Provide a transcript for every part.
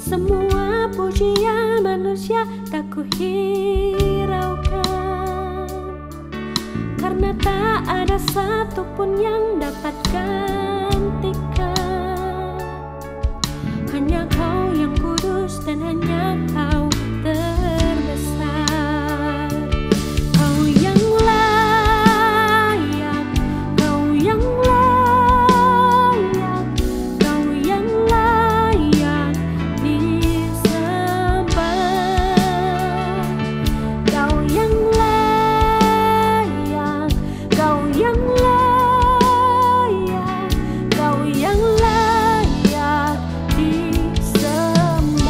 Semua pujian manusia tak kuhiraukan, karena tak ada satupun yang dapat gantikan. Hanya Kau yang kudus dan hanya Kau terbesar. Kau yang layak, Kau yang layak, Kau yang layak disembah. Kau yang layak, Kau yang layak, Kau yang layak disembah.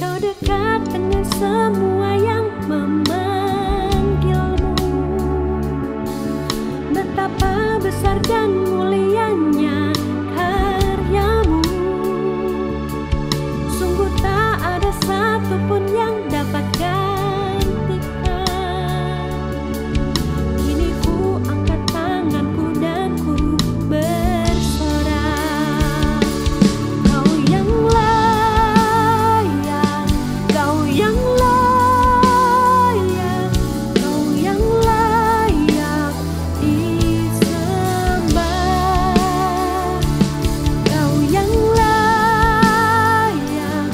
Kau dekat dengan semua yang memanggilmu. Betapa besar dan mulianya karyamu. Sungguh tak ada satupun yang dapat gantikan. Kini ku angkat tanganku dan ku bersorak. Kau yang layak, Kau yang layak, Kau yang layak disembah. Kau yang layak,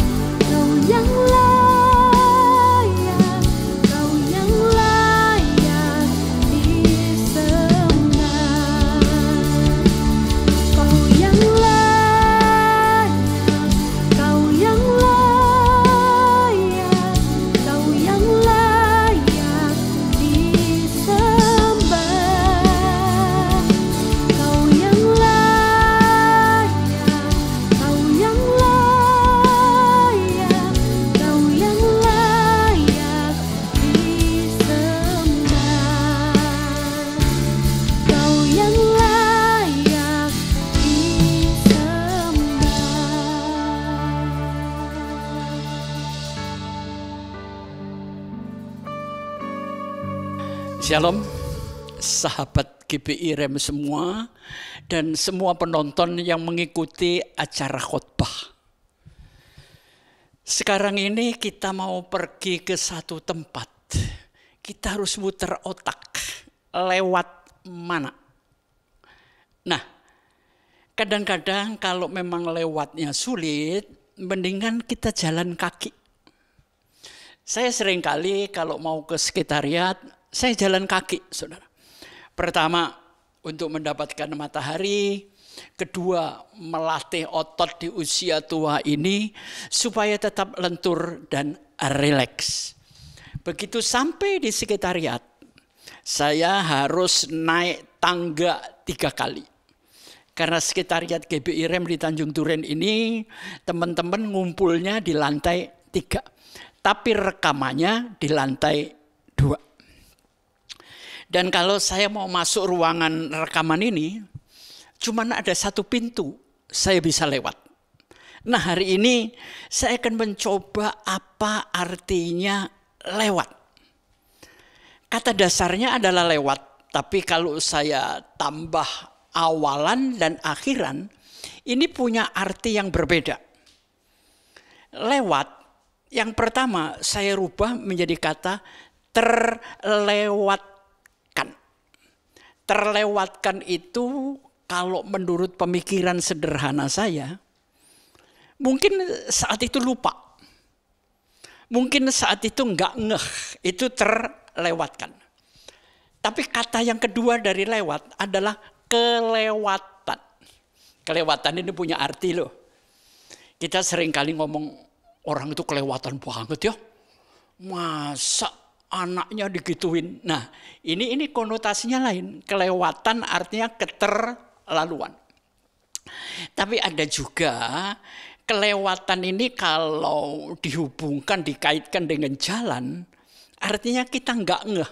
Kau yang layak, Kau yang layak disembah. Kau yang layak, Kau yang layak, Kau yang layak disembah. Kau yang layak, Kau yang layak, Kau yang layak disembah. Kau yang layak disembah. Shalom, sahabat GBI Rem semua dan semua penonton yang mengikuti acara khotbah. Sekarang ini kita mau pergi ke satu tempat. Kita harus muter otak. Lewat mana? Nah, kadang-kadang kalau memang lewatnya sulit, mendingan kita jalan kaki. Saya seringkali kalau mau ke sekretariat, saya jalan kaki, saudara. Pertama, untuk mendapatkan matahari. Kedua, melatih otot di usia tua ini supaya tetap lentur dan rileks. Begitu sampai di sekretariat, saya harus naik tangga 3 kali. Karena sekretariat GBI Rem di Tanjung Duren ini, teman-teman ngumpulnya di lantai 3. Tapi rekamannya di lantai 2. Dan kalau saya mau masuk ruangan rekaman ini, cuma ada satu pintu saya bisa lewat. Nah, hari ini saya akan mencoba apa artinya lewat. Kata dasarnya adalah lewat, tapi kalau saya tambah awalan dan akhiran, ini punya arti yang berbeda. Lewat, yang pertama saya rubah menjadi kata terlewatkan. Terlewatkan itu kalau menurut pemikiran sederhana saya, mungkin saat itu lupa. Mungkin saat itu enggak ngeh, itu terlewatkan. Tapi kata yang kedua dari lewat adalah kelewatan. Kelewatan ini punya arti loh. Kita seringkali ngomong orang itu kelewatan banget ya. Masa anaknya digituin. Nah, ini konotasinya lain. Kelewatan artinya keterlaluan. Tapi ada juga kelewatan ini kalau dihubungkan, dikaitkan dengan jalan, artinya kita enggak ngeh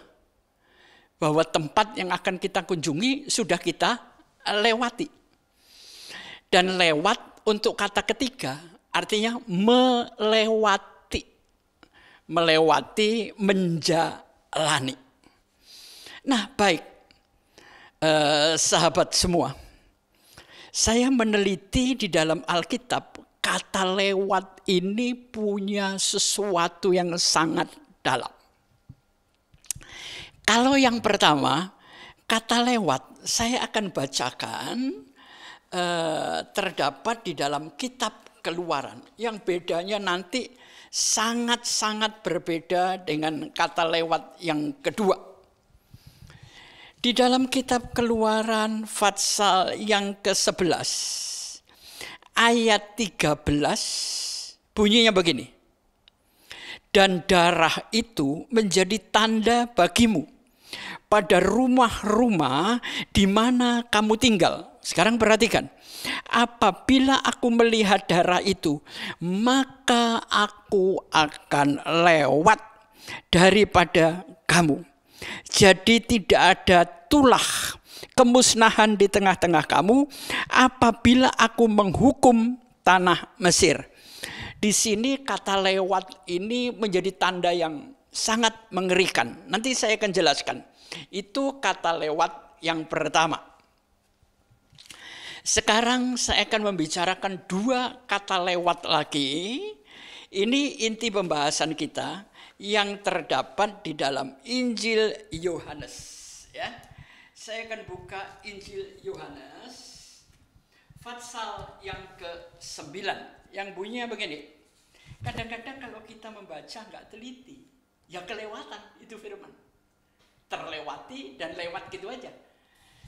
bahwa tempat yang akan kita kunjungi sudah kita lewati. Dan lewat untuk kata ketiga artinya melewati, menjalani. Nah, baik, sahabat semua, saya meneliti di dalam Alkitab, kata lewat ini punya sesuatu yang sangat dalam. Kalau yang pertama, kata lewat, saya akan bacakan terdapat di dalam kitab Keluaran. Yang bedanya nanti sangat-sangat berbeda dengan kata lewat yang kedua. Di dalam kitab Keluaran pasal yang ke-11 ayat 13 bunyinya begini. Dan darah itu menjadi tanda bagimu pada rumah-rumah di mana kamu tinggal. Sekarang perhatikan. Apabila aku melihat darah itu, maka aku akan lewat daripada kamu. Jadi tidak ada tulah kemusnahan di tengah-tengah kamu apabila aku menghukum tanah Mesir. Di sini kata lewat ini menjadi tanda yang sangat mengerikan. Nanti saya akan jelaskan. Itu kata lewat yang pertama. Sekarang saya akan membicarakan dua kata lewat lagi. Ini inti pembahasan kita yang terdapat di dalam Injil Yohanes. Ya, saya akan buka Injil Yohanes pasal yang ke-9 yang bunyinya begini. Kadang-kadang kalau kita membaca nggak teliti, ya kelewatan itu firman. Terlewati dan lewat gitu aja.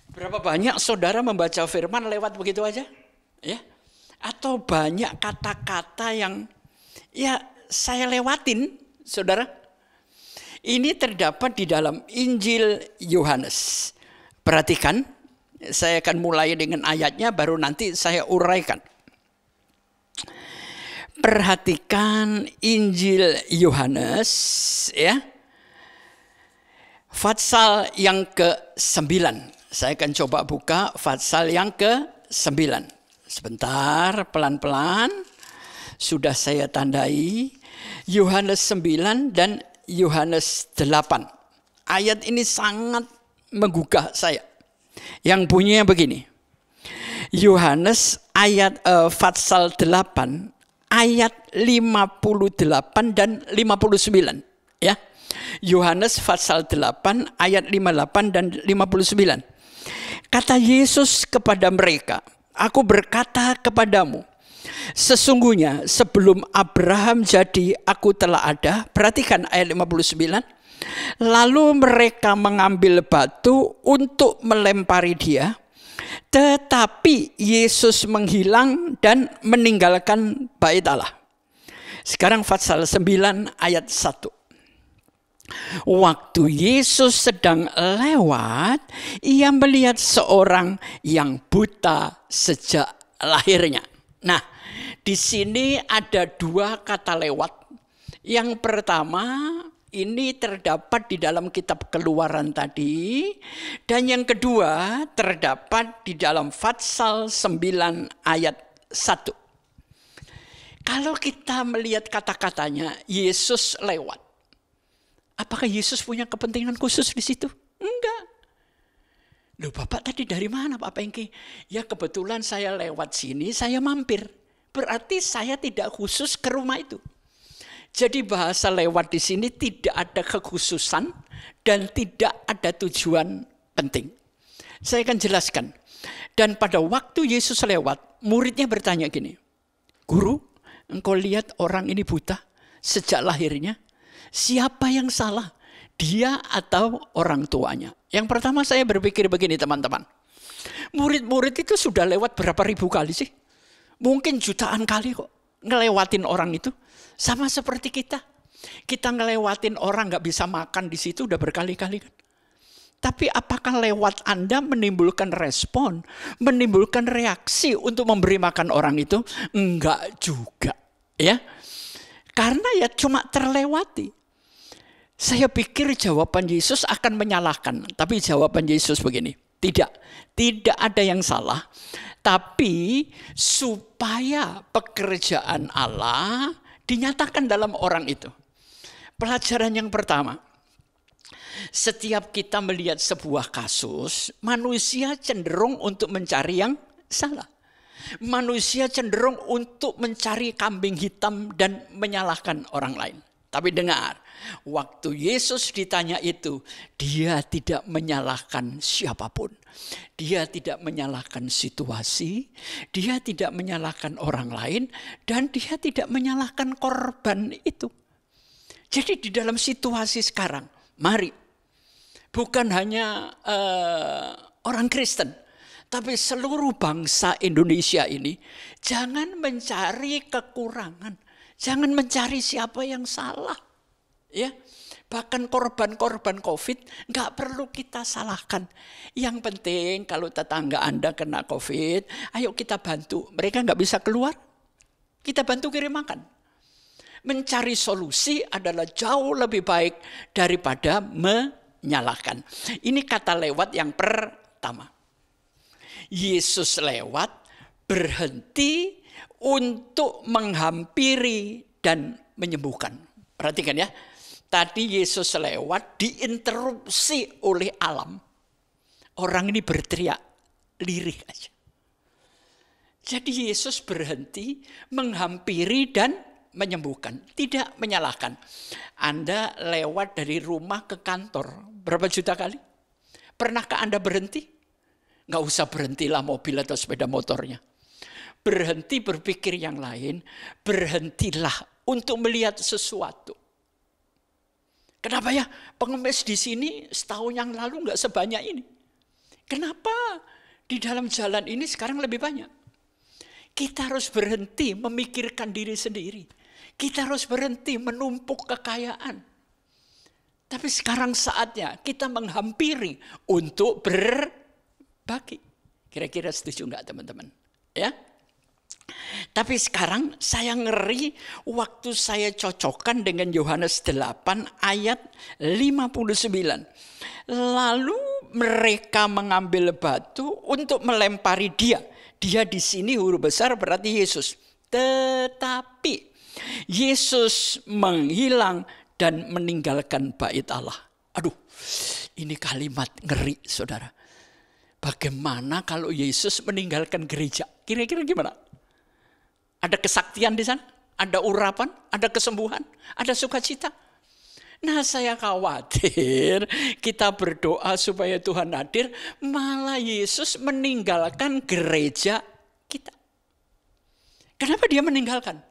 Berapa banyak saudara membaca firman lewat begitu aja? Ya. Atau banyak kata-kata yang ya saya lewatin, saudara. Ini terdapat di dalam Injil Yohanes. Perhatikan, saya akan mulai dengan ayatnya baru nanti saya uraikan. Perhatikan Injil Yohanes ya. Pasal yang ke-9. Saya akan coba buka pasal yang ke-9. Sebentar, pelan-pelan. Sudah saya tandai. Yohanes 9 dan Yohanes 8. Ayat ini sangat menggugah saya. Yang bunyinya begini. Yohanes pasal 8 ayat 58 dan 59. Ya. Yohanes pasal 8 ayat 58 dan 59. Kata Yesus kepada mereka, aku berkata kepadamu, sesungguhnya sebelum Abraham jadi aku telah ada. Perhatikan ayat 59. Lalu mereka mengambil batu untuk melempari dia. Tetapi Yesus menghilang dan meninggalkan bait Allah. Sekarang pasal 9 ayat 1. Waktu Yesus sedang lewat, ia melihat seorang yang buta sejak lahirnya. Nah, di sini ada dua kata lewat. Yang pertama, ini terdapat di dalam kitab Keluaran tadi. Dan yang kedua, terdapat di dalam pasal 9 ayat 1. Kalau kita melihat kata-katanya, Yesus lewat. Apakah Yesus punya kepentingan khusus di situ? Enggak. Loh, Bapak tadi dari mana Pak Pengki? Ya kebetulan saya lewat sini, saya mampir. Berarti saya tidak khusus ke rumah itu. Jadi bahasa lewat di sini tidak ada kekhususan dan tidak ada tujuan penting. Saya akan jelaskan. Dan pada waktu Yesus lewat, muridnya bertanya gini, Guru, engkau lihat orang ini buta sejak lahirnya? Siapa yang salah? Dia atau orang tuanya? Yang pertama saya berpikir begini teman-teman. Murid-murid itu sudah lewat berapa ribu kali sih? Mungkin jutaan kali kok ngelewatin orang itu. Sama seperti kita. Kita ngelewatin orang gak bisa makan di situ udah berkali-kali kan. Tapi apakah lewat Anda menimbulkan respon, menimbulkan reaksi untuk memberi makan orang itu? Enggak juga. Ya. Karena ya cuma terlewati. Saya pikir jawaban Yesus akan menyalahkan. Tapi jawaban Yesus begini. Tidak ada yang salah. tetapi supaya pekerjaan Allah dinyatakan dalam orang itu. Pelajaran yang pertama, setiap kita melihat sebuah kasus, manusia cenderung untuk mencari yang salah. Manusia cenderung untuk mencari kambing hitam dan menyalahkan orang lain. Tapi dengar, waktu Yesus ditanya itu, dia tidak menyalahkan siapapun. Dia tidak menyalahkan situasi, dia tidak menyalahkan orang lain, dan dia tidak menyalahkan korban itu. Jadi di dalam situasi sekarang, mari, bukan hanya orang Kristen, tapi seluruh bangsa Indonesia ini, jangan mencari kekurangan, jangan mencari siapa yang salah. Ya, bahkan korban-korban COVID nggak perlu kita salahkan. Yang penting kalau tetangga Anda kena COVID, ayo kita bantu. Mereka nggak bisa keluar, kita bantu kirim makan. Mencari solusi adalah jauh lebih baik daripada menyalahkan. Ini kata lewat yang pertama. Yesus lewat berhenti untuk menghampiri dan menyembuhkan. Perhatikan ya. Tadi Yesus lewat diinterupsi oleh alam. Orang ini berteriak lirih aja. Jadi Yesus berhenti menghampiri dan menyembuhkan, tidak menyalahkan. Anda lewat dari rumah ke kantor berapa juta kali? Pernahkah Anda berhenti? Nggak usah berhentilah mobil atau sepeda motornya. Berhenti berpikir yang lain, berhentilah untuk melihat sesuatu. Kenapa ya? Pengemis di sini setahun yang lalu nggak sebanyak ini. Kenapa di dalam jalan ini sekarang lebih banyak? Kita harus berhenti memikirkan diri sendiri. Kita harus berhenti menumpuk kekayaan. Tapi sekarang saatnya kita menghampiri untuk berbagi. Kira-kira setuju nggak teman-teman? Ya. Tapi sekarang saya ngeri waktu saya cocokkan dengan Yohanes 8 ayat 59. Lalu mereka mengambil batu untuk melempari dia. Dia di sini huruf besar berarti Yesus. Tetapi Yesus menghilang dan meninggalkan bait Allah. Aduh, ini kalimat ngeri saudara. Bagaimana kalau Yesus meninggalkan gereja? Kira-kira gimana? Ada kesaktian di sana? Ada urapan? Ada kesembuhan? Ada sukacita? Nah saya khawatir kita berdoa supaya Tuhan hadir, malah Yesus meninggalkan gereja kita. Kenapa dia meninggalkan?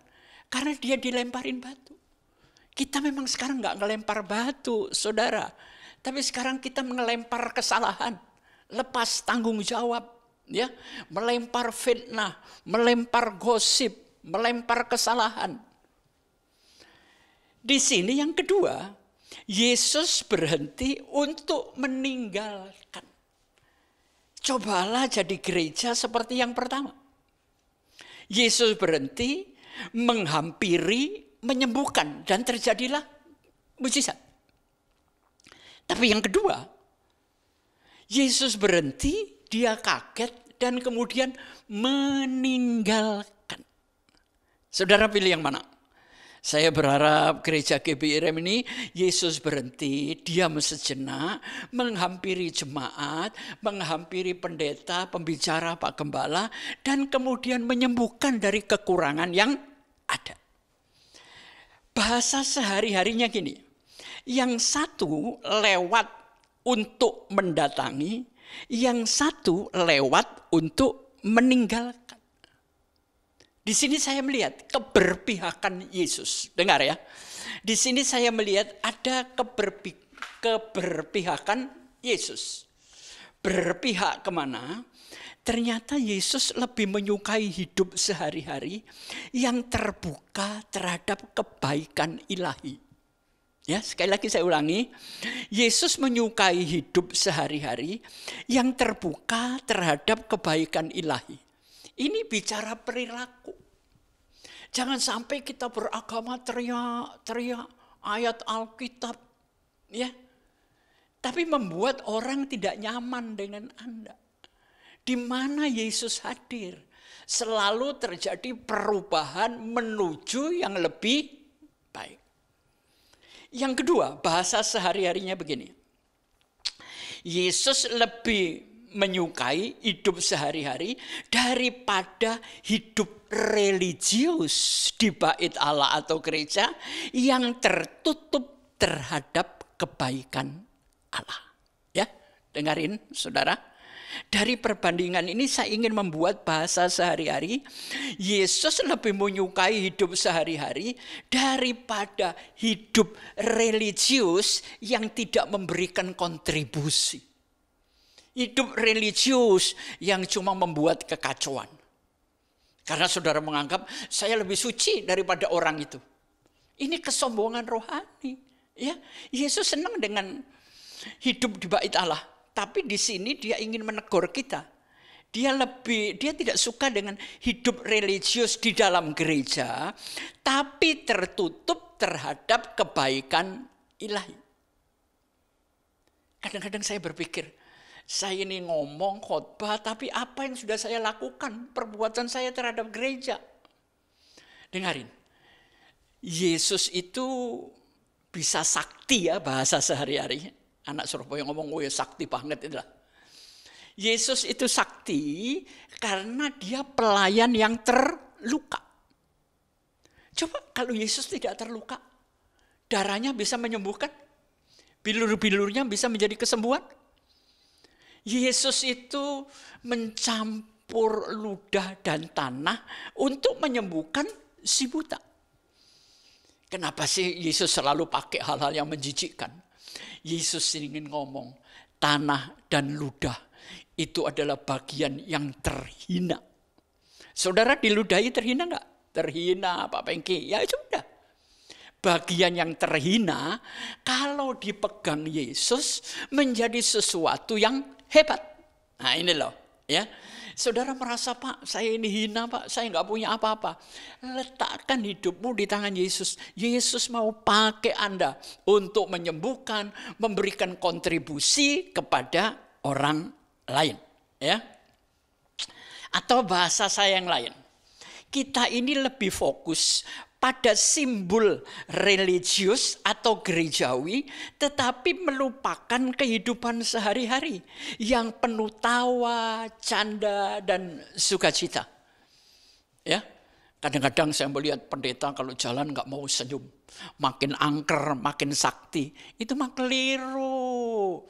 Karena dia dilemparin batu. Kita memang sekarang nggak ngelempar batu, saudara. Tapi sekarang kita mengelempar kesalahan, lepas tanggung jawab, ya, melempar fitnah, melempar gosip, melempar kesalahan. Di sini yang kedua, Yesus berhenti untuk meninggalkan. Cobalah jadi gereja seperti yang pertama. Yesus berhenti, menghampiri, menyembuhkan, dan terjadilah mujizat. Tapi yang kedua, Yesus berhenti, dia kaget, dan kemudian meninggalkan. Saudara pilih yang mana? Saya berharap gereja GBIRM ini Yesus berhenti, diam sejenak, menghampiri jemaat, menghampiri pendeta, pembicara, Pak Gembala, dan kemudian menyembuhkan dari kekurangan yang ada. Bahasa sehari-harinya gini, yang satu lewat untuk mendatangi, yang satu lewat untuk meninggalkan. Di sini saya melihat keberpihakan Yesus. Dengar ya. Di sini saya melihat ada keberpihakan Yesus. Berpihak kemana? Ternyata Yesus lebih menyukai hidup sehari-hari yang terbuka terhadap kebaikan ilahi. Ya, sekali lagi saya ulangi. Yesus menyukai hidup sehari-hari yang terbuka terhadap kebaikan ilahi. Ini bicara perilaku. Jangan sampai kita beragama teriak-teriak ayat Alkitab, ya. Tapi membuat orang tidak nyaman dengan Anda. Di mana Yesus hadir, selalu terjadi perubahan menuju yang lebih baik. Yang kedua, bahasa sehari-harinya begini. Yesus lebih menyukai hidup sehari-hari daripada hidup religius di bait Allah atau gereja yang tertutup terhadap kebaikan Allah. Ya, dengarin saudara. Dari perbandingan ini saya ingin membuat bahasa sehari-hari. Yesus lebih menyukai hidup sehari-hari daripada hidup religius yang tidak memberikan kontribusi. Hidup religius yang cuma membuat kekacauan. Karena saudara menganggap saya lebih suci daripada orang itu. Ini kesombongan rohani. Ya, Yesus senang dengan hidup di bait Allah. Tapi di sini dia ingin menegur kita. Dia tidak suka dengan hidup religius di dalam gereja, tapi tertutup terhadap kebaikan ilahi. Kadang-kadang saya berpikir, saya ini ngomong khotbah, tapi apa yang sudah saya lakukan, perbuatan saya terhadap gereja. Dengarin, Yesus itu bisa sakti ya bahasa sehari-hari. Anak Surabaya ngomong, oh ya sakti banget itulah. Yesus itu sakti karena dia pelayan yang terluka. Coba kalau Yesus tidak terluka, darahnya bisa menyembuhkan, bilur-bilurnya bisa menjadi kesembuhan. Yesus itu mencampur ludah dan tanah untuk menyembuhkan si buta. Kenapa sih Yesus selalu pakai hal-hal yang menjijikkan? Yesus ingin ngomong, tanah dan ludah itu adalah bagian yang terhina. Saudara diludahi terhina enggak? Terhina Pak Pengki, ya sudah. Bagian yang terhina kalau dipegang Yesus menjadi sesuatu yang hebat. Nah ini loh ya. Saudara merasa, Pak, saya ini hina, Pak, saya nggak punya apa-apa. Letakkan hidupmu di tangan Yesus. Yesus mau pakai Anda untuk menyembuhkan, memberikan kontribusi kepada orang lain. Ya. Atau bahasa saya yang lain. Kita ini lebih fokus pada simbol religius atau gerejawi, tetapi melupakan kehidupan sehari-hari yang penuh tawa, canda, dan sukacita. Ya, kadang-kadang saya melihat pendeta kalau jalan nggak mau senyum, makin angker, makin sakti, itu mah keliru.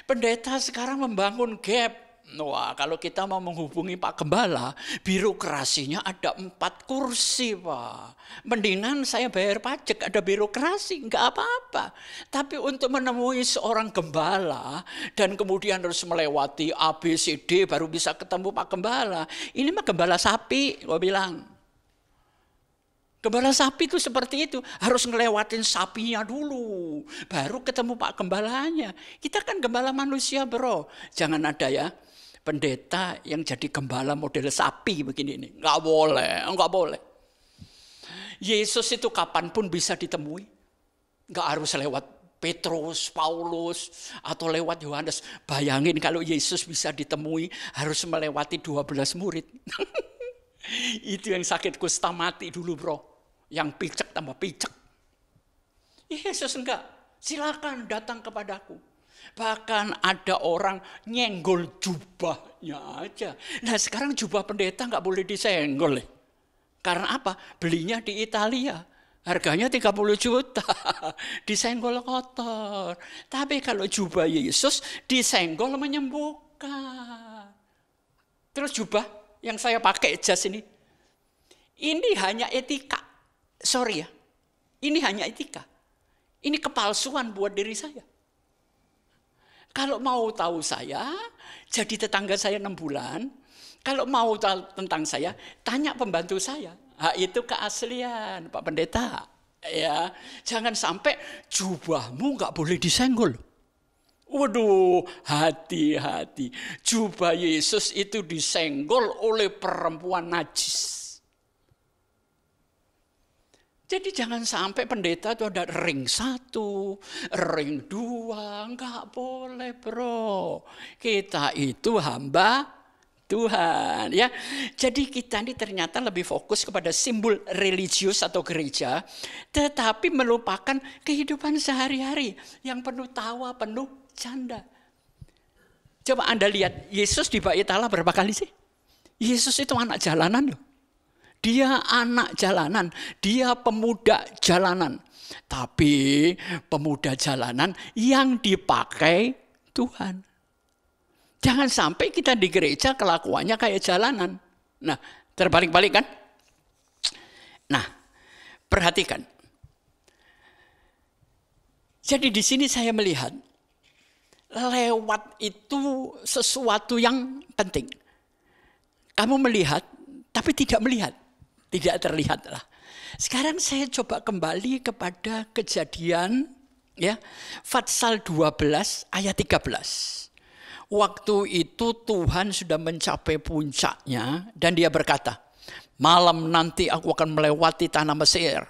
Pendeta sekarang membangun gap. Wah, kalau kita mau menghubungi Pak Gembala, birokrasinya ada 4 kursi, Pak. Mendingan saya bayar pajak, ada birokrasi, enggak apa-apa. Tapi untuk menemui seorang gembala, dan kemudian harus melewati A, B, C, D, baru bisa ketemu Pak Gembala. Ini mah gembala sapi, gue bilang. Gembala sapi itu seperti itu, harus ngelewatin sapinya dulu, baru ketemu Pak Gembalanya. Kita kan gembala manusia, bro. Jangan ada ya pendeta yang jadi gembala model sapi begini ini. Enggak boleh, enggak boleh. Yesus itu kapanpun bisa ditemui. Enggak harus lewat Petrus, Paulus, atau lewat Yohanes. Bayangin kalau Yesus bisa ditemui harus melewati 12 murid. Itu yang sakit kusta mati dulu, bro. Yang picek tambah picek. Yesus enggak. Silakan datang kepadaku. Bahkan ada orang nyenggol jubahnya aja. Nah sekarang jubah pendeta nggak boleh disenggol. Karena apa? Belinya di Italia. Harganya 30 juta. Disenggol kotor. Tapi kalau jubah Yesus disenggol menyembuhkan. Terus jubah yang saya pakai jas ini. Ini hanya etika. Sorry ya. Ini hanya etika. Ini kepalsuan buat diri saya. Kalau mau tahu saya, jadi tetangga saya 6 bulan. Kalau mau tahu tentang saya, tanya pembantu saya. Itu keaslian, Pak Pendeta. Ya, jangan sampai jubahmu nggak boleh disenggol. Waduh, hati-hati. Jubah Yesus itu disenggol oleh perempuan najis. Jadi jangan sampai pendeta itu ada ring 1, ring 2, enggak boleh, bro. Kita itu hamba Tuhan, ya. Jadi kita ini ternyata lebih fokus kepada simbol religius atau gereja, tetapi melupakan kehidupan sehari-hari yang penuh tawa, penuh canda. Coba Anda lihat, Yesus di bait Allah berapa kali sih? Yesus itu anak jalanan loh. Dia anak jalanan, dia pemuda jalanan. Tapi pemuda jalanan yang dipakai Tuhan. Jangan sampai kita di gereja kelakuannya kayak jalanan. Nah, terbalik-balik kan? Nah, perhatikan. Jadi di sini saya melihat lewat itu sesuatu yang penting. Kamu melihat, tapi tidak melihat. Tidak terlihat lah. Sekarang saya coba kembali kepada Kejadian, ya, Fatsal 12 ayat 13. Waktu itu Tuhan sudah mencapai puncaknya dan dia berkata, malam nanti aku akan melewati tanah Mesir.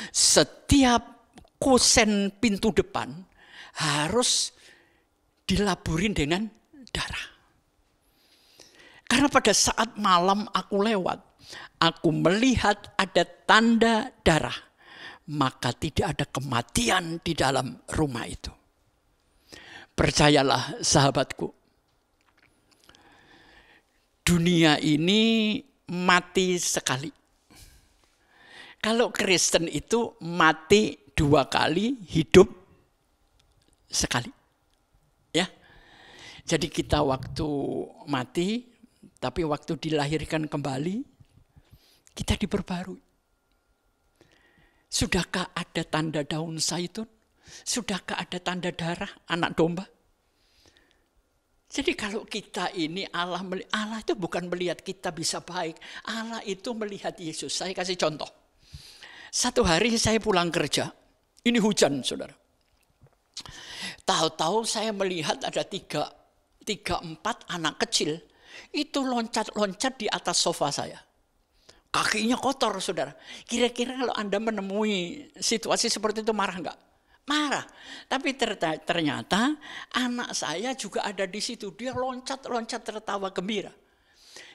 Setiap kusen pintu depan harus dilaburin dengan darah. Karena pada saat malam aku lewat, aku melihat ada tanda darah, maka tidak ada kematian di dalam rumah itu. Percayalah sahabatku, dunia ini mati sekali. Kalau Kristen itu mati 2 kali, hidup sekali. Ya. Jadi kita waktu mati, tapi waktu dilahirkan kembali, kita diperbarui. Sudahkah ada tanda daun zaitun? Sudahkah ada tanda darah anak domba? Jadi kalau kita ini Allah itu bukan melihat kita bisa baik. Allah itu melihat Yesus. Saya kasih contoh. Satu hari saya pulang kerja. Ini hujan, saudara. Tahu-tahu saya melihat ada 3-4 anak kecil. Itu loncat-loncat di atas sofa saya. Kakinya kotor, saudara. Kira-kira kalau Anda menemui situasi seperti itu marah enggak? Marah. Tapi ternyata anak saya juga ada di situ. Dia loncat-loncat tertawa gembira.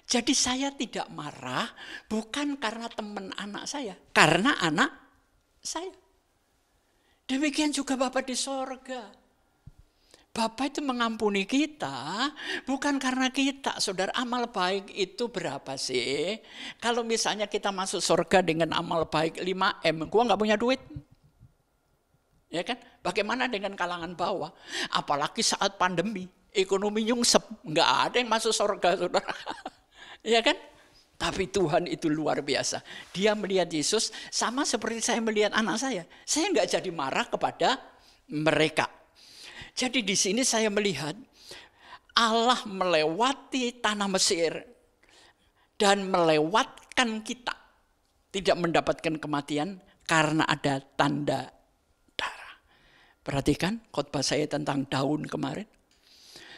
Jadi saya tidak marah bukan karena teman anak saya. Karena anak saya. Demikian juga Bapa di sorga. Bapa itu mengampuni kita bukan karena kita. Saudara, amal baik itu berapa sih? Kalau misalnya kita masuk surga dengan amal baik 5M, gua nggak punya duit. Ya kan? Bagaimana dengan kalangan bawah? Apalagi saat pandemi, ekonomi nyungsep, nggak ada yang masuk surga, saudara. Ya kan? Tapi Tuhan itu luar biasa. Dia melihat Yesus sama seperti saya melihat anak saya. Saya nggak jadi marah kepada mereka. Jadi di sini saya melihat Allah melewati tanah Mesir dan melewatkan kita, tidak mendapatkan kematian karena ada tanda darah. Perhatikan khotbah saya tentang daun kemarin.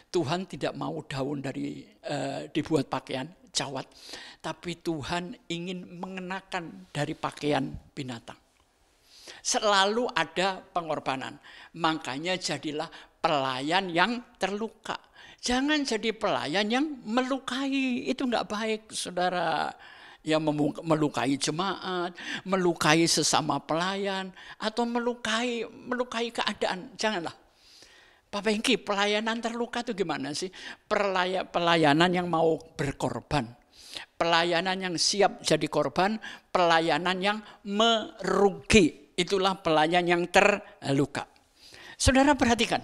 Tuhan tidak mau daun dari dibuat pakaian cawat, tapi Tuhan ingin mengenakan dari pakaian binatang. Selalu ada pengorbanan. Makanya jadilah pelayan yang terluka. Jangan jadi pelayan yang melukai. Itu enggak baik, saudara. Ya, melukai jemaat, melukai sesama pelayan, atau melukai keadaan. Janganlah. Pak Bengki, pelayanan terluka itu gimana sih? Pelayanan yang mau berkorban. Pelayanan yang siap jadi korban. Pelayanan yang merugi. Itulah pelayan yang terluka. Saudara perhatikan.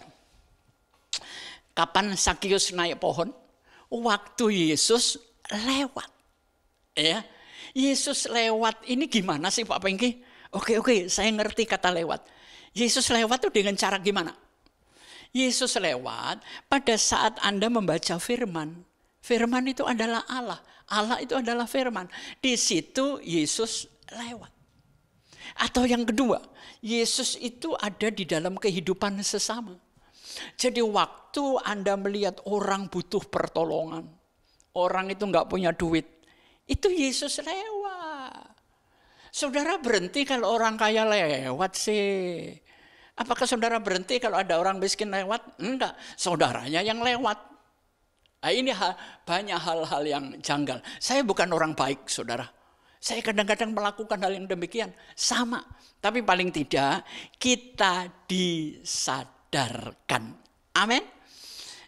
Kapan Sakius naik pohon? Waktu Yesus lewat. Ya, Yesus lewat ini gimana sih Pak Pengki? Oke, saya ngerti kata lewat. Yesus lewat itu dengan cara gimana? Yesus lewat pada saat Anda membaca firman. Firman itu adalah Allah. Allah itu adalah firman. Di situ Yesus lewat. Atau yang kedua, Yesus itu ada di dalam kehidupan sesama. Jadi waktu Anda melihat orang butuh pertolongan, orang itu nggak punya duit, itu Yesus lewat. Saudara berhenti kalau orang kaya lewat sih. Apakah saudara berhenti kalau ada orang miskin lewat? Enggak, saudaranya yang lewat. Nah, ini banyak hal-hal yang janggal. Saya bukan orang baik, saudara. Saya kadang-kadang melakukan hal yang demikian. Sama. Tapi paling tidak kita disadarkan. Amin.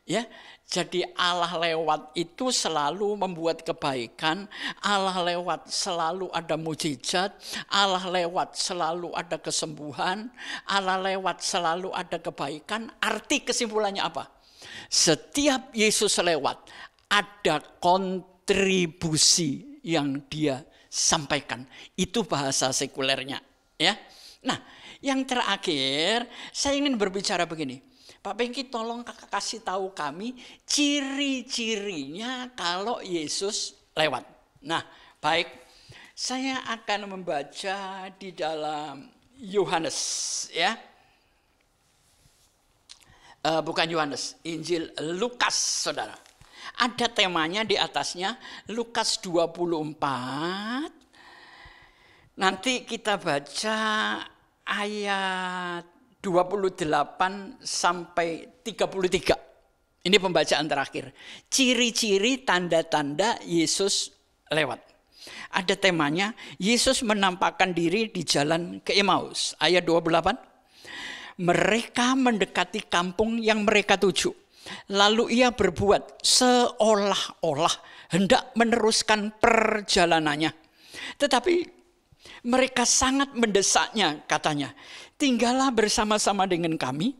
Ya. Jadi Allah lewat itu selalu membuat kebaikan, Allah lewat selalu ada mujizat, Allah lewat selalu ada kesembuhan, Allah lewat selalu ada kebaikan. Arti kesimpulannya apa? Setiap Yesus lewat ada kontribusi yang dia sampaikan. Itu bahasa sekulernya, ya. Nah, yang terakhir saya ingin berbicara begini. Pak Bengki tolong kasih tahu kami ciri-cirinya kalau Yesus lewat. Nah, baik. Saya akan membaca di dalam Yohanes, ya. Bukan Yohanes, Injil Lukas, saudara. Ada temanya di atasnya, Lukas 24. Nanti kita baca ayat 28 sampai 33. Ini pembacaan terakhir. Ciri-ciri tanda-tanda Yesus lewat. Ada temanya, Yesus menampakkan diri di jalan ke Emmaus. Ayat 28. Mereka mendekati kampung yang mereka tuju. Lalu ia berbuat seolah-olah hendak meneruskan perjalanannya. Tetapi mereka sangat mendesaknya, katanya. Tinggallah bersama-sama dengan kami,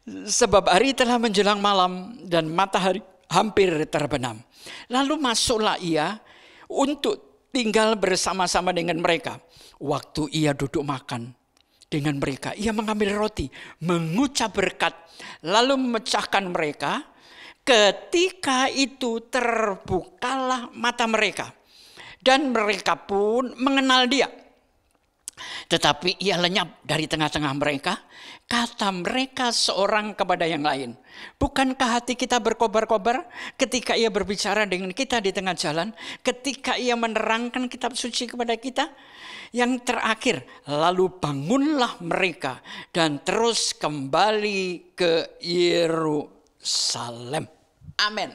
sebab hari telah menjelang malam dan matahari hampir terbenam. Lalu masuklah ia untuk tinggal bersama-sama dengan mereka. Waktu ia duduk makan dengan mereka, ia mengambil roti, mengucap berkat, lalu memecahkan mereka. Ketika itu terbukalah mata mereka, dan mereka pun mengenal dia. Tetapi ia lenyap dari tengah-tengah mereka. Kata mereka seorang kepada yang lain, bukankah hati kita berkobar-kobar ketika ia berbicara dengan kita di tengah jalan, ketika ia menerangkan kitab suci kepada kita? Yang terakhir, lalu bangunlah mereka dan terus kembali ke Yerusalem. Amin.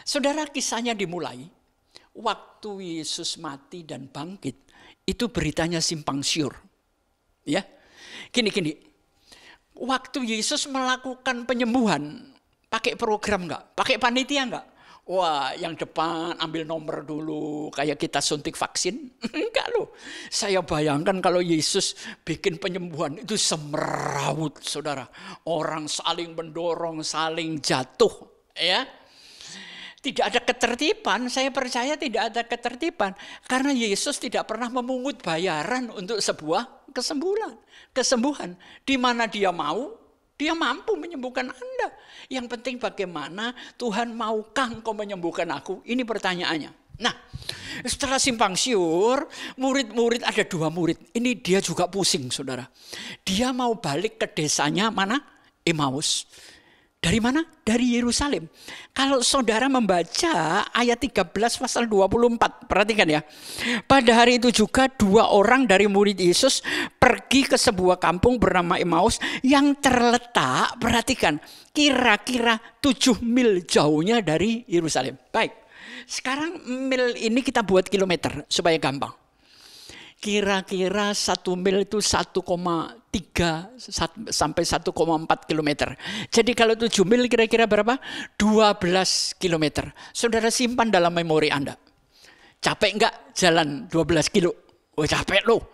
Saudara, kisahnya dimulai waktu Yesus mati dan bangkit. Itu beritanya simpang siur. Ya. Gini. Waktu Yesus melakukan penyembuhan, pakai program enggak? Pakai panitia enggak? Wah, yang depan ambil nomor dulu, kayak kita suntik vaksin. Enggak loh. Saya bayangkan kalau Yesus bikin penyembuhan itu semrawut, saudara. Orang saling mendorong, saling jatuh. Ya. Tidak ada ketertiban, saya percaya tidak ada ketertiban. Karena Yesus tidak pernah memungut bayaran untuk sebuah kesembuhan. Di mana dia mau, dia mampu menyembuhkan Anda. Yang penting bagaimana Tuhan, maukah engkau menyembuhkan aku? Ini pertanyaannya. Nah, setelah simpang siur, murid-murid, ada 2 murid. Ini dia juga pusing, saudara. Dia mau balik ke desanya mana? Emmaus. Dari mana? Dari Yerusalem. Kalau saudara membaca ayat 13 pasal 24, perhatikan ya. Pada hari itu juga 2 orang dari murid Yesus pergi ke sebuah kampung bernama Emmaus yang terletak, perhatikan, kira-kira 7 mil jauhnya dari Yerusalem. Baik, sekarang mil ini kita buat kilometer supaya gampang. Kira-kira 1 mil itu 1,3 sampai 1,4 kilometer. Jadi kalau 7 mil kira-kira berapa? 12 kilometer. Saudara simpan dalam memori Anda. Capek enggak jalan 12 kilo? Oh, capek loh.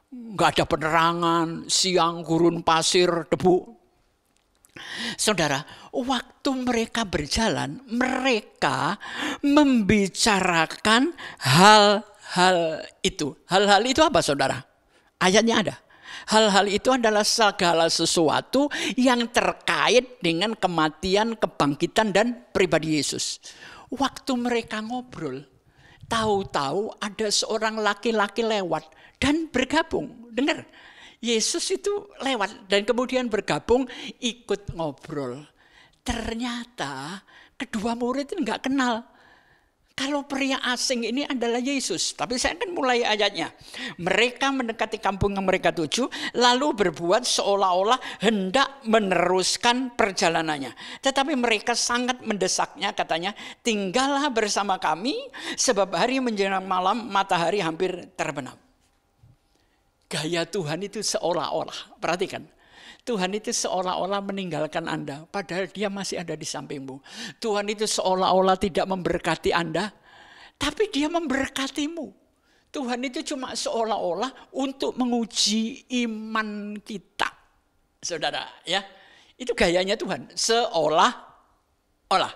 Enggak ada penerangan, siang gurun pasir, debu. Saudara, waktu mereka berjalan, mereka membicarakan hal itu. Hal-hal itu apa, saudara? Ayatnya ada. Hal-hal itu adalah segala sesuatu yang terkait dengan kematian, kebangkitan, dan pribadi Yesus. Waktu mereka ngobrol, tahu-tahu ada seorang laki-laki lewat dan bergabung. Dengar, Yesus itu lewat dan kemudian bergabung, ikut ngobrol. Ternyata kedua murid itu enggak kenal. Kalau pria asing ini adalah Yesus. Tapi saya akan mulai ayatnya. Mereka mendekati kampung yang mereka tuju, lalu berbuat seolah-olah hendak meneruskan perjalanannya. Tetapi mereka sangat mendesaknya, katanya, tinggallah bersama kami, sebab hari menjelang malam, matahari hampir terbenam. Gaya Tuhan itu seolah-olah, perhatikan. Tuhan itu seolah-olah meninggalkan Anda, padahal dia masih ada di sampingmu. Tuhan itu seolah-olah tidak memberkati Anda, tapi dia memberkatimu. Tuhan itu cuma seolah-olah untuk menguji iman kita. Saudara, ya. Itu gayanya Tuhan, seolah-olah.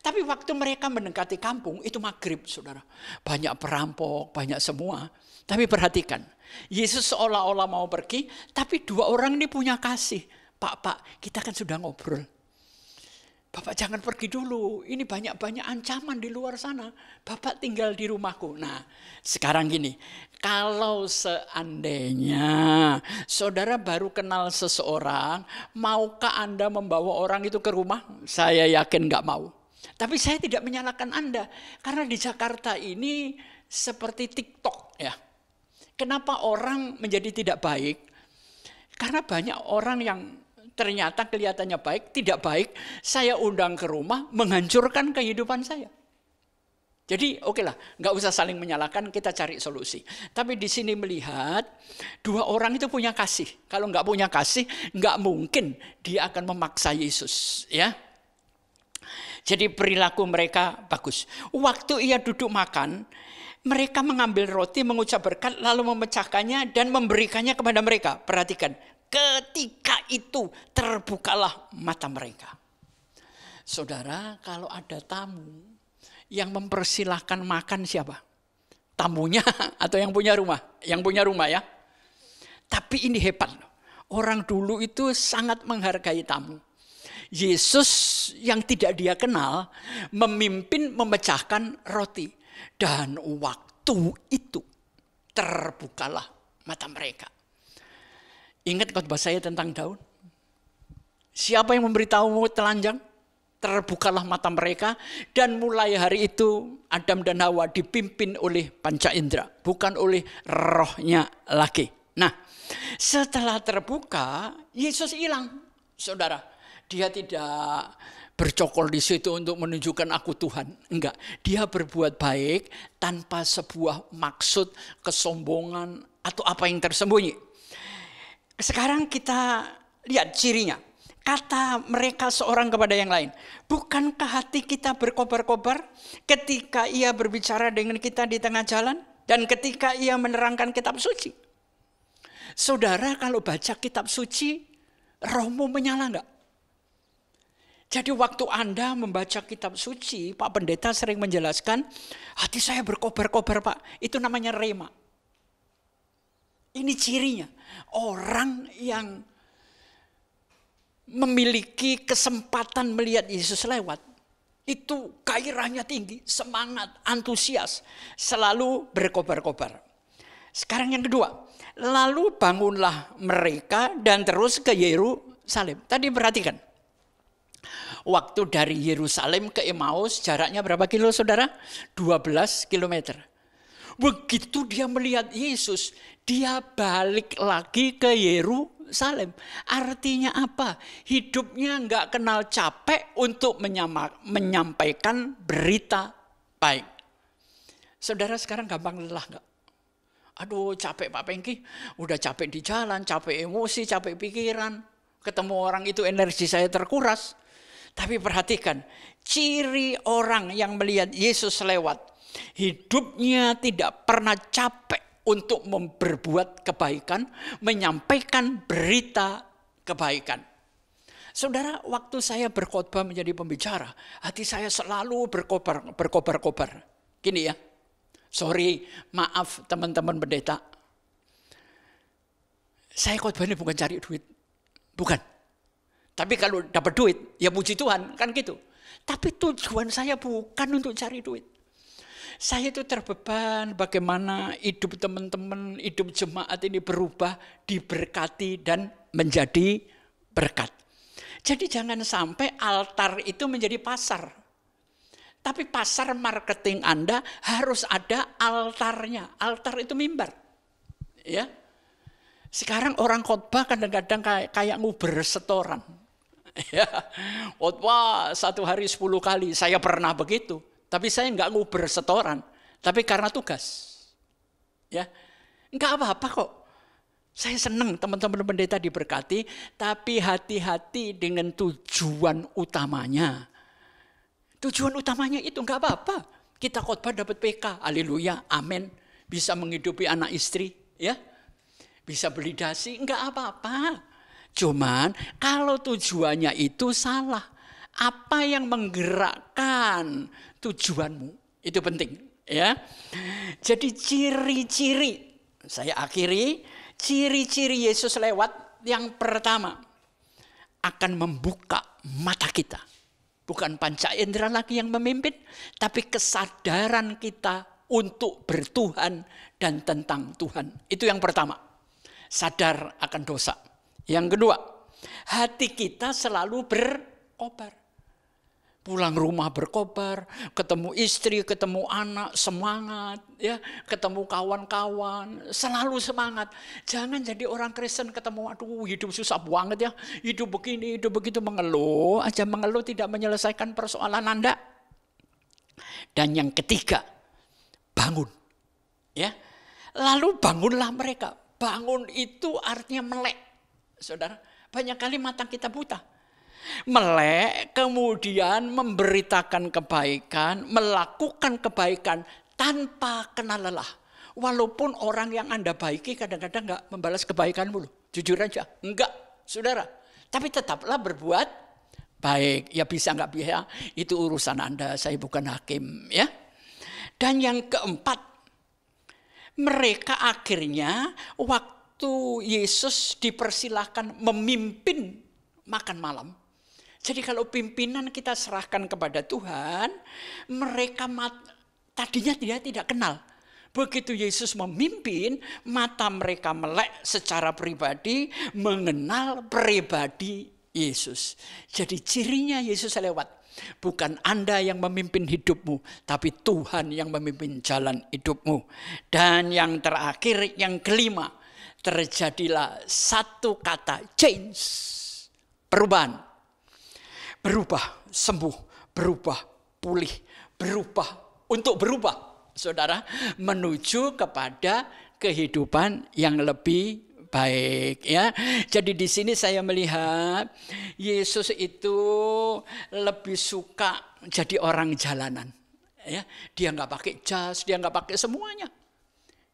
Tapi waktu mereka mendekati kampung, itu maghrib, saudara. Banyak perampok, banyak semua. Tapi perhatikan, Yesus seolah-olah mau pergi, tapi dua orang ini punya kasih. Pak, kita kan sudah ngobrol. Bapak jangan pergi dulu, ini banyak-banyak ancaman di luar sana. Bapak tinggal di rumahku. Nah, sekarang gini, kalau seandainya saudara baru kenal seseorang, maukah Anda membawa orang itu ke rumah? Saya yakin nggak mau. Tapi saya tidak menyalahkan Anda, karena di Jakarta ini seperti TikTok, ya. Kenapa orang menjadi tidak baik? Karena banyak orang yang ternyata kelihatannya baik, tidak baik. Saya undang ke rumah, menghancurkan kehidupan saya. Jadi oke lah, nggak usah saling menyalahkan, kita cari solusi. Tapi di sini melihat dua orang itu punya kasih. Kalau nggak punya kasih, nggak mungkin dia akan memaksa Yesus, ya. Jadi perilaku mereka bagus. Waktu ia duduk makan, mereka mengambil roti, mengucap berkat, lalu memecahkannya dan memberikannya kepada mereka. Perhatikan, ketika itu terbukalah mata mereka. Saudara, kalau ada tamu yang mempersilahkan makan siapa? Tamunya atau yang punya rumah? Yang punya rumah, ya. Tapi ini hebat. Orang dulu itu sangat menghargai tamu. Yesus yang tidak dia kenal memimpin memecahkan roti. Dan waktu itu terbukalah mata mereka. Ingat khotbah saya tentang Daud? Siapa yang memberitahumu telanjang? Terbukalah mata mereka. Dan mulai hari itu Adam dan Hawa dipimpin oleh panca indera, bukan oleh rohnya lagi. Nah, setelah terbuka, Yesus hilang, saudara. Dia tidak bercokol di situ untuk menunjukkan aku Tuhan. Enggak, dia berbuat baik tanpa sebuah maksud kesombongan atau apa yang tersembunyi. Sekarang kita lihat cirinya. Kata mereka seorang kepada yang lain, bukankah hati kita berkobar-kobar ketika ia berbicara dengan kita di tengah jalan dan ketika ia menerangkan kitab suci? Saudara, kalau baca kitab suci, rohmu menyala enggak? Jadi waktu Anda membaca kitab suci, Pak Pendeta sering menjelaskan, hati saya berkobar-kobar, Pak. Itu namanya rema. Ini cirinya. Orang yang memiliki kesempatan melihat Yesus lewat, itu gairahnya tinggi, semangat, antusias, selalu berkobar-kobar. Sekarang yang kedua, lalu bangunlah mereka dan terus ke Yerusalem. Tadi perhatikan. Waktu dari Yerusalem ke Emmaus jaraknya berapa kilo, saudara? 12 kilometer. Begitu dia melihat Yesus, dia balik lagi ke Yerusalem. Artinya apa? Hidupnya nggak kenal capek untuk menyampaikan berita baik. Saudara sekarang gampang lelah nggak? Aduh capek Pak Pengki, udah capek di jalan, capek emosi, capek pikiran. Ketemu orang itu energi saya terkuras. Tapi perhatikan, ciri orang yang melihat Yesus lewat, hidupnya tidak pernah capek untuk berbuat kebaikan, menyampaikan berita kebaikan. Saudara, waktu saya berkhotbah menjadi pembicara, hati saya selalu berkobar-kobar. Gini ya, sorry, maaf teman-teman pendeta. Saya khotbah ini bukan cari duit, bukan. Tapi kalau dapat duit, ya puji Tuhan, kan gitu. Tapi tujuan saya bukan untuk cari duit. Saya itu terbeban bagaimana hidup teman-teman, hidup jemaat ini berubah, diberkati dan menjadi berkat. Jadi jangan sampai altar itu menjadi pasar. Tapi pasar marketing Anda harus ada altarnya. Altar itu mimbar. Ya. Sekarang orang khotbah kadang-kadang kayak nguber setoran. Ya. Khotbah 1 hari 10 kali. Saya pernah begitu. Tapi saya enggak nguber setoran. Tapi karena tugas. Ya. Enggak apa-apa kok. Saya senang teman-teman pendeta diberkati. Tapi hati-hati dengan tujuan utamanya. Tujuan utamanya itu enggak apa-apa. Kita khotbah dapat PK, haleluya, amin. Bisa menghidupi anak istri, ya. Bisa beli dasi, enggak apa-apa. Cuman kalau tujuannya itu salah, apa yang menggerakkan tujuanmu? Itu penting, ya. Jadi ciri-ciri, saya akhiri, ciri-ciri Yesus lewat yang pertama akan membuka mata kita. Bukan panca indera lagi yang memimpin, tapi kesadaran kita untuk bertuhan dan tentang Tuhan. Itu yang pertama, sadar akan dosa. Yang kedua, hati kita selalu berkobar. Pulang rumah berkobar, ketemu istri, ketemu anak, semangat, ya, ketemu kawan-kawan, selalu semangat. Jangan jadi orang Kristen ketemu, aduh hidup susah banget ya, hidup begini, hidup begitu, mengeluh aja, mengeluh tidak menyelesaikan persoalan Anda. Dan yang ketiga, bangun, ya. Lalu bangunlah mereka. Bangun itu artinya melek, saudara. Banyak kali mata kita buta. Melek, kemudian memberitakan kebaikan, melakukan kebaikan tanpa kenal lelah. Walaupun orang yang Anda baiki kadang-kadang enggak membalas kebaikanmu loh. Jujur aja, enggak, saudara. Tapi tetaplah berbuat baik. Ya bisa enggak bisa, itu urusan Anda, saya bukan hakim, ya. Dan yang keempat, mereka akhirnya waktu Yesus dipersilahkan memimpin makan malam. Jadi kalau pimpinan kita serahkan kepada Tuhan, mereka tadinya dia tidak kenal. Begitu Yesus memimpin, mata mereka melek secara pribadi, mengenal pribadi Yesus. Jadi cirinya Yesus lewat. Bukan Anda yang memimpin hidupmu, tapi Tuhan yang memimpin jalan hidupmu. Dan yang terakhir, yang kelima, terjadilah satu kata, change. Perubahan. Berubah, sembuh, berubah, pulih, berubah, untuk berubah, saudara, menuju kepada kehidupan yang lebih baik, ya. Jadi di sini saya melihat Yesus itu lebih suka jadi orang jalanan, ya. Dia nggak pakai jas, dia nggak pakai semuanya.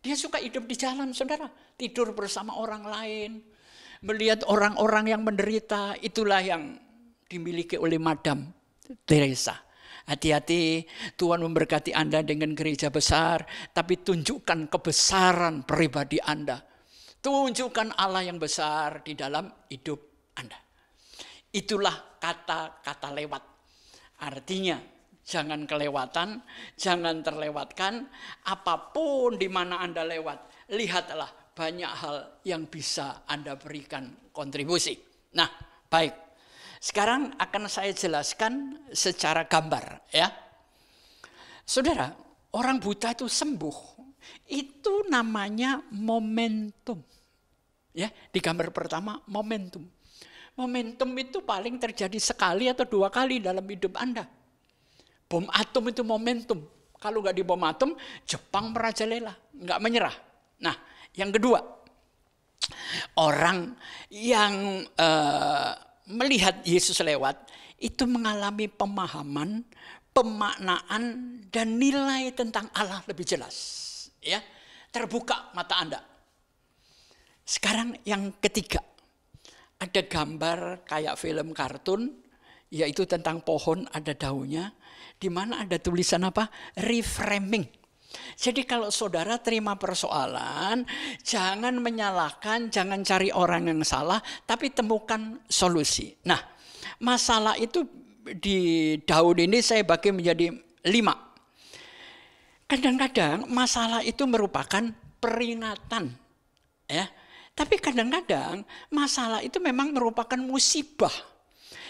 Dia suka hidup di jalan, saudara, tidur bersama orang lain, melihat orang-orang yang menderita. Itulah yang dimiliki oleh Madam Teresa. Hati-hati, Tuhan memberkati Anda dengan gereja besar, tapi tunjukkan kebesaran pribadi Anda. Tunjukkan Allah yang besar di dalam hidup Anda. Itulah kata-kata lewat. Artinya, jangan kelewatan, jangan terlewatkan. Apapun di mana Anda lewat, lihatlah banyak hal yang bisa Anda berikan kontribusi. Nah, baik. Sekarang akan saya jelaskan secara gambar, ya. Saudara, orang buta itu sembuh. Itu namanya momentum. Ya, di gambar pertama momentum. Momentum itu paling terjadi sekali atau 2 kali dalam hidup Anda. Bom atom itu momentum. Kalau nggak di bom atom, Jepang merajalela, nggak menyerah. Nah, yang kedua, orang yang melihat Yesus lewat, itu mengalami pemahaman, pemaknaan, dan nilai tentang Allah lebih jelas. Ya, terbuka mata Anda. Sekarang yang ketiga, ada gambar kayak film kartun, yaitu tentang pohon ada daunnya, di mana ada tulisan apa? Reframing. Jadi kalau saudara terima persoalan, jangan menyalahkan, jangan cari orang yang salah, tapi temukan solusi. Nah, masalah itu di daun ini saya bagi menjadi 5. Kadang-kadang masalah itu merupakan peringatan, ya. Tapi kadang-kadang masalah itu memang merupakan musibah.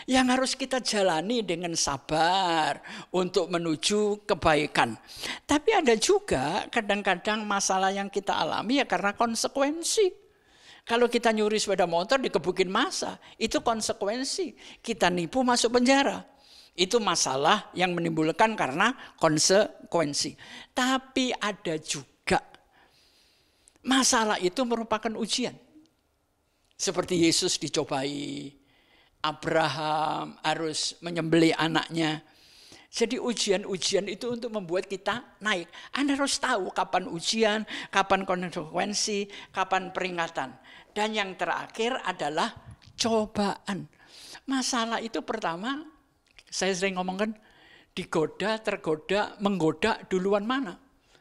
yang harus kita jalani dengan sabar untuk menuju kebaikan. Tapi ada juga kadang-kadang masalah yang kita alami ya karena konsekuensi. Kalau kita nyuri sepeda motor dikebukin massa, itu konsekuensi. Kita nipu masuk penjara. Itu masalah yang menimbulkan karena konsekuensi. Tapi ada juga masalah itu merupakan ujian. Seperti Yesus dicobai, Abraham harus menyembelih anaknya. Jadi ujian-ujian itu untuk membuat kita naik. Anda harus tahu kapan ujian, kapan konsekuensi, kapan peringatan. Dan yang terakhir adalah cobaan. Masalah itu pertama, saya sering ngomongkan, digoda, tergoda, menggoda duluan mana?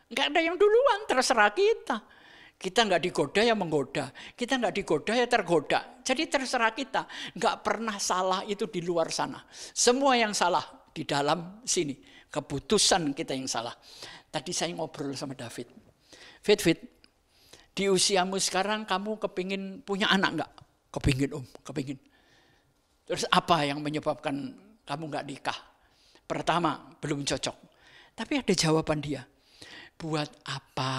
Enggak ada yang duluan, terserah kita. Kita nggak digoda ya menggoda, kita nggak digoda ya tergoda. Jadi terserah kita, nggak pernah salah itu di luar sana. Semua yang salah di dalam sini, keputusan kita yang salah. Tadi saya ngobrol sama David, Fit, di usiamu sekarang kamu kepingin punya anak nggak? Kepingin kepingin. Terus apa yang menyebabkan kamu nggak nikah? Pertama, belum cocok. Tapi ada jawaban dia. Buat apa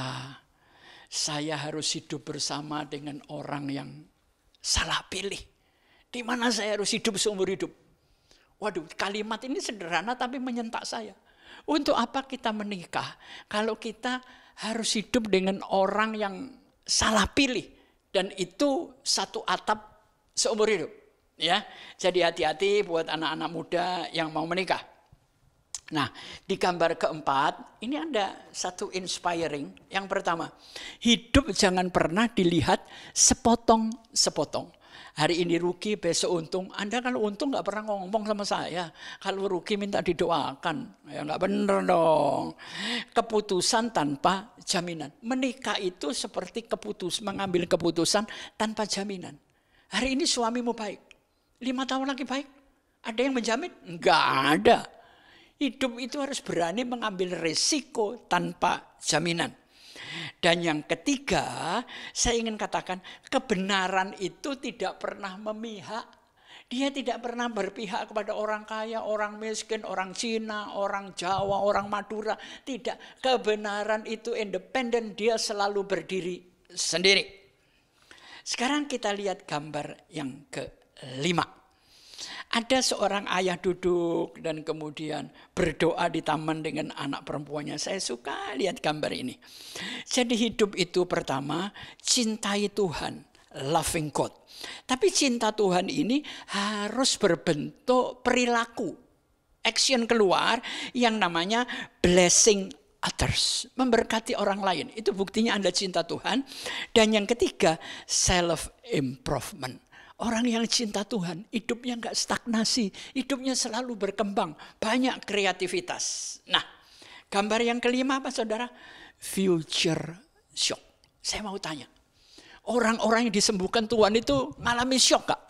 saya harus hidup bersama dengan orang yang salah pilih? Di mana saya harus hidup seumur hidup? Waduh, kalimat ini sederhana tapi menyentak saya. Untuk apa kita menikah kalau kita harus hidup dengan orang yang salah pilih? Dan itu satu atap seumur hidup. Ya, jadi hati-hati buat anak-anak muda yang mau menikah. Nah, di gambar keempat, ini ada satu inspiring. Yang pertama, hidup jangan pernah dilihat sepotong-sepotong. Hari ini rugi, besok untung. Anda kalau untung gak pernah ngomong sama saya. Kalau rugi minta didoakan. Ya gak bener dong. Keputusan tanpa jaminan. Menikah itu seperti mengambil keputusan tanpa jaminan. Hari ini suamimu baik. 5 tahun lagi baik. Ada yang menjamin? Enggak ada. Hidup itu harus berani mengambil resiko tanpa jaminan. Dan yang ketiga, saya ingin katakan kebenaran itu tidak pernah memihak. Dia tidak pernah berpihak kepada orang kaya, orang miskin, orang Cina, orang Jawa, orang Madura. Tidak, kebenaran itu independen, dia selalu berdiri sendiri. Sekarang kita lihat gambar yang kelima. Ada seorang ayah duduk dan kemudian berdoa di taman dengan anak perempuannya. Saya suka lihat gambar ini. Jadi hidup itu pertama cintai Tuhan, loving God. Tapi cinta Tuhan ini harus berbentuk perilaku. Action keluar yang namanya blessing others. Memberkati orang lain. Itu buktinya Anda cinta Tuhan. Dan yang ketiga self improvement. Orang yang cinta Tuhan, hidupnya nggak stagnasi, hidupnya selalu berkembang, banyak kreativitas. Nah, gambar yang kelima apa saudara? Future shock. Saya mau tanya, orang-orang yang disembuhkan Tuhan itu ngalami shock gak?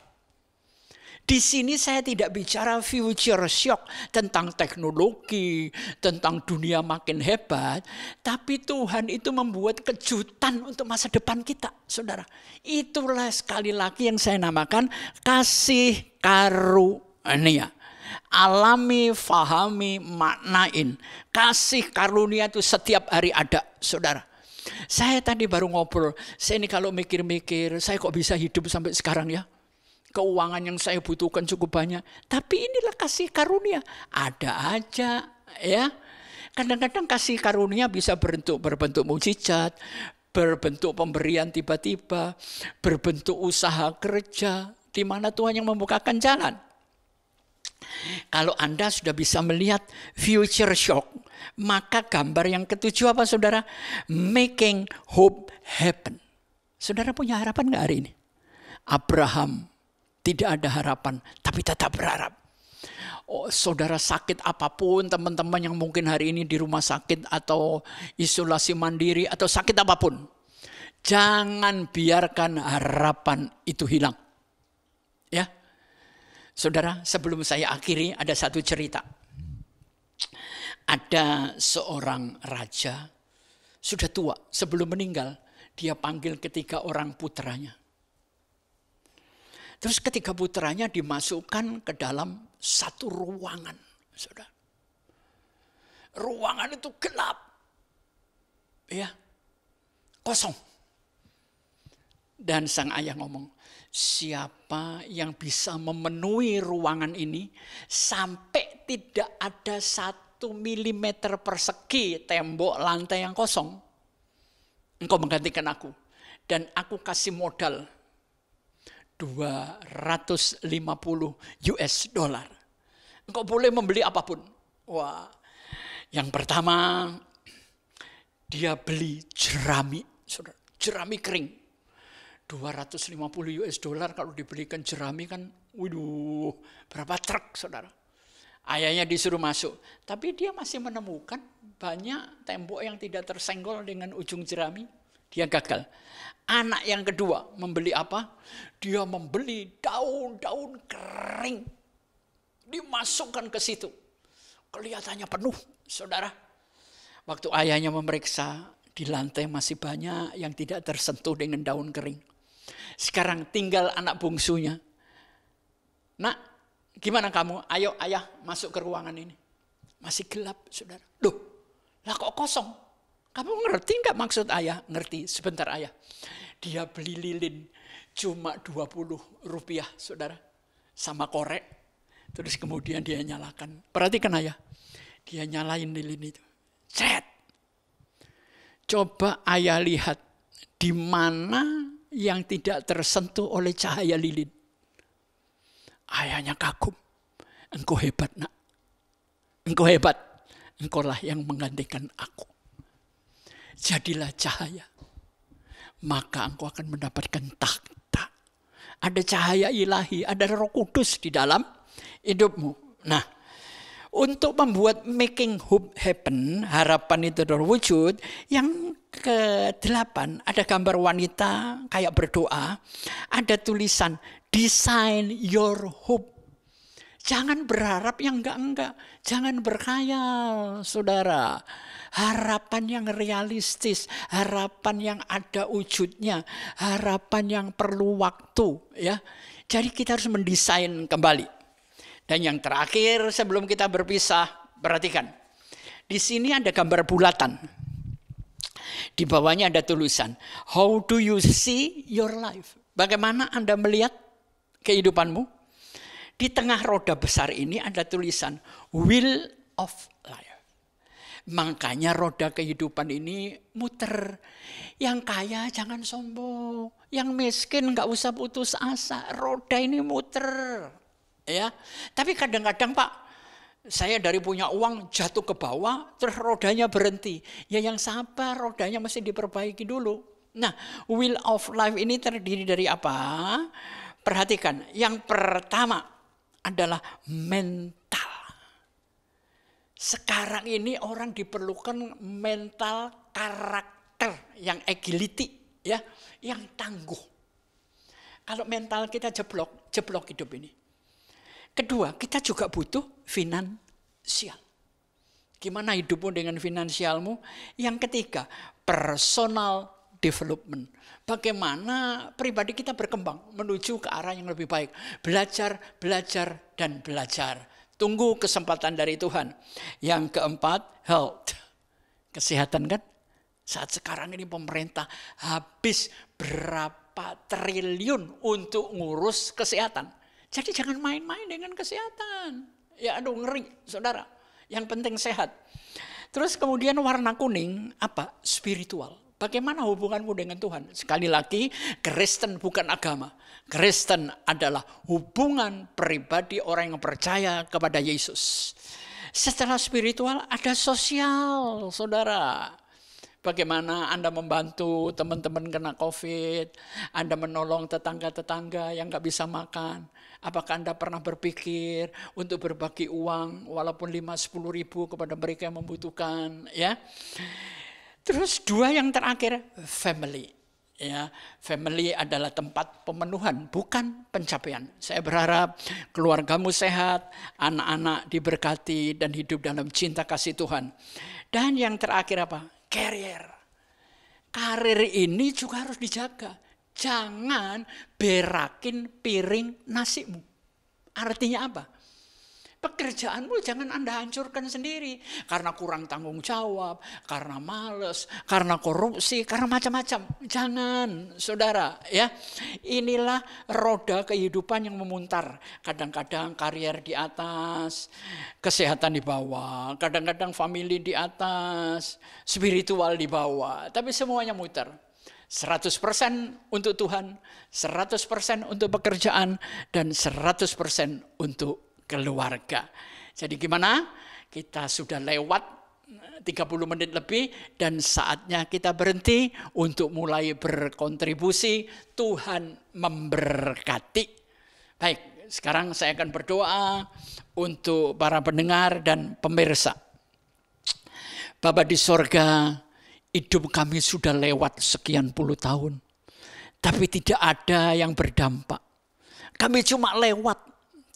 Di sini saya tidak bicara future shock tentang teknologi, tentang dunia makin hebat. Tapi Tuhan itu membuat kejutan untuk masa depan kita, saudara. Itulah sekali lagi yang saya namakan kasih karunia. Alami, fahami, maknain. Kasih karunia itu setiap hari ada, saudara. Saya tadi baru ngobrol, saya ini kalau mikir-mikir, saya kok bisa hidup sampai sekarang ya? Keuangan yang saya butuhkan cukup banyak. Tapi inilah kasih karunia. Ada aja ya. Kadang-kadang kasih karunia bisa berbentuk mukjizat, berbentuk pemberian tiba-tiba, berbentuk usaha kerja, di mana Tuhan yang membukakan jalan. Kalau Anda sudah bisa melihat future shock, maka gambar yang ketujuh apa saudara? Making hope happen. Saudara punya harapan nggak hari ini? Abraham tidak ada harapan, tapi tetap berharap. Oh, saudara sakit apapun, teman-teman yang mungkin hari ini di rumah sakit atau isolasi mandiri atau sakit apapun, jangan biarkan harapan itu hilang. Ya, saudara, sebelum saya akhiri ada satu cerita. Ada seorang raja sudah tua, sebelum meninggal dia panggil ketiga orang putranya. Terus ketiga putranya dimasukkan ke dalam satu ruangan. Saudara. Ruangan itu gelap. Ya, kosong. Dan sang ayah ngomong, siapa yang bisa memenuhi ruangan ini sampai tidak ada 1 milimeter persegi tembok lantai yang kosong, engkau menggantikan aku. Dan aku kasih modal $250. Engkau boleh membeli apapun. Wah, yang pertama dia beli jerami, saudara, jerami kering. $250 kalau dibelikan jerami kan, waduh, berapa truk, saudara. Ayahnya disuruh masuk, tapi dia masih menemukan banyak tembok yang tidak tersenggol dengan ujung jerami. Dia gagal. Anak yang kedua membeli apa? Dia membeli daun-daun kering. Dimasukkan ke situ. Kelihatannya penuh, saudara. Waktu ayahnya memeriksa, di lantai masih banyak yang tidak tersentuh dengan daun kering. Sekarang tinggal anak bungsunya. Nak, gimana kamu? Ayo ayah masuk ke ruangan ini. Masih gelap, saudara. Loh, lah kok kosong? Kamu ngerti nggak maksud ayah? Ngerti, sebentar ayah. Dia beli lilin cuma $20, saudara. Sama korek. Terus kemudian dia nyalakan. Perhatikan ayah. Dia nyalain lilin itu. Cet. Coba ayah lihat di mana yang tidak tersentuh oleh cahaya lilin. Ayahnya kagum. Engkau hebat, nak. Engkau hebat. Engkaulah yang menggantikan aku. Jadilah cahaya. Maka engkau akan mendapatkan takhta. Ada cahaya ilahi, ada Roh Kudus di dalam hidupmu. Nah, untuk membuat making hope happen, harapan itu terwujud, yang ke-8 ada gambar wanita kayak berdoa, ada tulisan design your hope. Jangan berharap yang enggak-enggak, jangan berkhayal, saudara. Harapan yang realistis, harapan yang ada wujudnya, harapan yang perlu waktu, ya. Jadi kita harus mendesain kembali. Dan yang terakhir sebelum kita berpisah, perhatikan. Di sini ada gambar bulatan. Di bawahnya ada tulisan, how do you see your life? Bagaimana Anda melihat kehidupanmu? Di tengah roda besar ini ada tulisan, wheel of life. Makanya roda kehidupan ini muter. Yang kaya jangan sombong. Yang miskin gak usah putus asa. Roda ini muter. Ya, tapi kadang-kadang Pak, saya dari punya uang jatuh ke bawah, terus rodanya berhenti. Ya yang sabar, rodanya mesti diperbaiki dulu. Nah, wheel of life ini terdiri dari apa? Perhatikan, yang pertama adalah mental. Sekarang ini orang diperlukan mental karakter yang agility, ya, yang tangguh. Kalau mental kita jeblok hidup ini. Kedua, kita juga butuh finansial. Gimana hidupmu dengan finansialmu? Yang ketiga, personal development. Bagaimana pribadi kita berkembang menuju ke arah yang lebih baik. Belajar, dan belajar. Tunggu kesempatan dari Tuhan. Yang keempat, health. Kesehatan kan? Saat sekarang ini pemerintah habis berapa triliun untuk ngurus kesehatan. Jadi jangan main-main dengan kesehatan. Ya aduh ngeri, saudara. Yang penting sehat. Terus kemudian warna kuning, apa? Spiritual. Bagaimana hubunganmu dengan Tuhan? Sekali lagi, Kristen bukan agama. Kristen adalah hubungan pribadi orang yang percaya kepada Yesus. Setelah spiritual, ada sosial, saudara. Bagaimana Anda membantu teman-teman kena COVID, Anda menolong tetangga-tetangga yang gak bisa makan. Apakah Anda pernah berpikir untuk berbagi uang walaupun 5-10 ribu kepada mereka yang membutuhkan, ya? Terus dua yang terakhir, family. Ya, family adalah tempat pemenuhan, bukan pencapaian. Saya berharap keluargamu sehat, anak-anak diberkati dan hidup dalam cinta kasih Tuhan. Dan yang terakhir apa? Career. Karir ini juga harus dijaga. jangan berakin piring nasimu. Artinya apa? Pekerjaanmu jangan Anda hancurkan sendiri. Karena kurang tanggung jawab, karena males, karena korupsi, karena macam-macam. Jangan, saudara. Ya, inilah roda kehidupan yang memutar. Kadang-kadang karier di atas, kesehatan di bawah. Kadang-kadang family di atas, spiritual di bawah. Tapi semuanya muter. 100% untuk Tuhan, 100% untuk pekerjaan, dan 100% untuk keluarga. Jadi gimana? Kita sudah lewat 30 menit lebih dan saatnya kita berhenti untuk mulai berkontribusi. Tuhan memberkati. Baik, sekarang saya akan berdoa untuk para pendengar dan pemirsa. Bapa di sorga, hidup kami sudah lewat sekian puluh tahun. Tapi tidak ada yang berdampak. Kami cuma lewat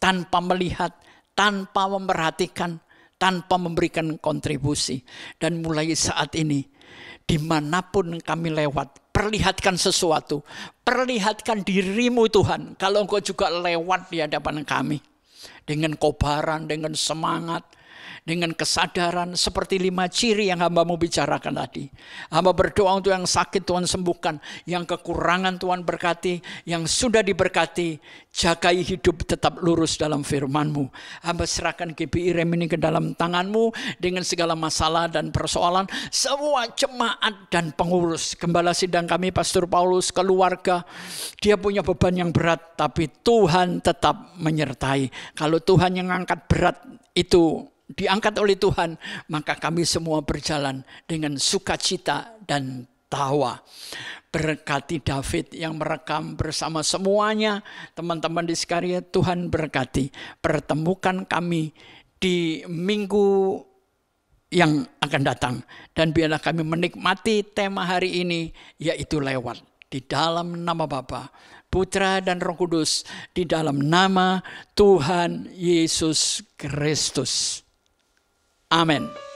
tanpa melihat, tanpa memperhatikan, tanpa memberikan kontribusi. Dan mulai saat ini, dimanapun kami lewat, perlihatkan sesuatu. Perlihatkan dirimu Tuhan, kalau Engkau juga lewat di hadapan kami. Dengan kobaran, dengan semangat, dengan kesadaran seperti 5 ciri yang hamba-Mu bicarakan tadi. Hamba berdoa untuk yang sakit Tuhan sembuhkan, yang kekurangan Tuhan berkati, yang sudah diberkati, jagai hidup tetap lurus dalam firman-Mu. Hamba serahkan GBI Rem ini ke dalam tangan-Mu dengan segala masalah dan persoalan, semua jemaat dan pengurus, gembala sidang kami, Pastor Paulus, keluarga, dia punya beban yang berat, tapi Tuhan tetap menyertai. Kalau Tuhan yang angkat berat itu diangkat oleh Tuhan, maka kami semua berjalan dengan sukacita dan tawa. Berkati David yang merekam bersama semuanya, teman-teman di Sekaria, Tuhan berkati. Pertemukan kami di minggu yang akan datang. Dan biarlah kami menikmati tema hari ini, yaitu lewat. Di dalam nama Bapa, Putra dan Roh Kudus, di dalam nama Tuhan Yesus Kristus. Amin.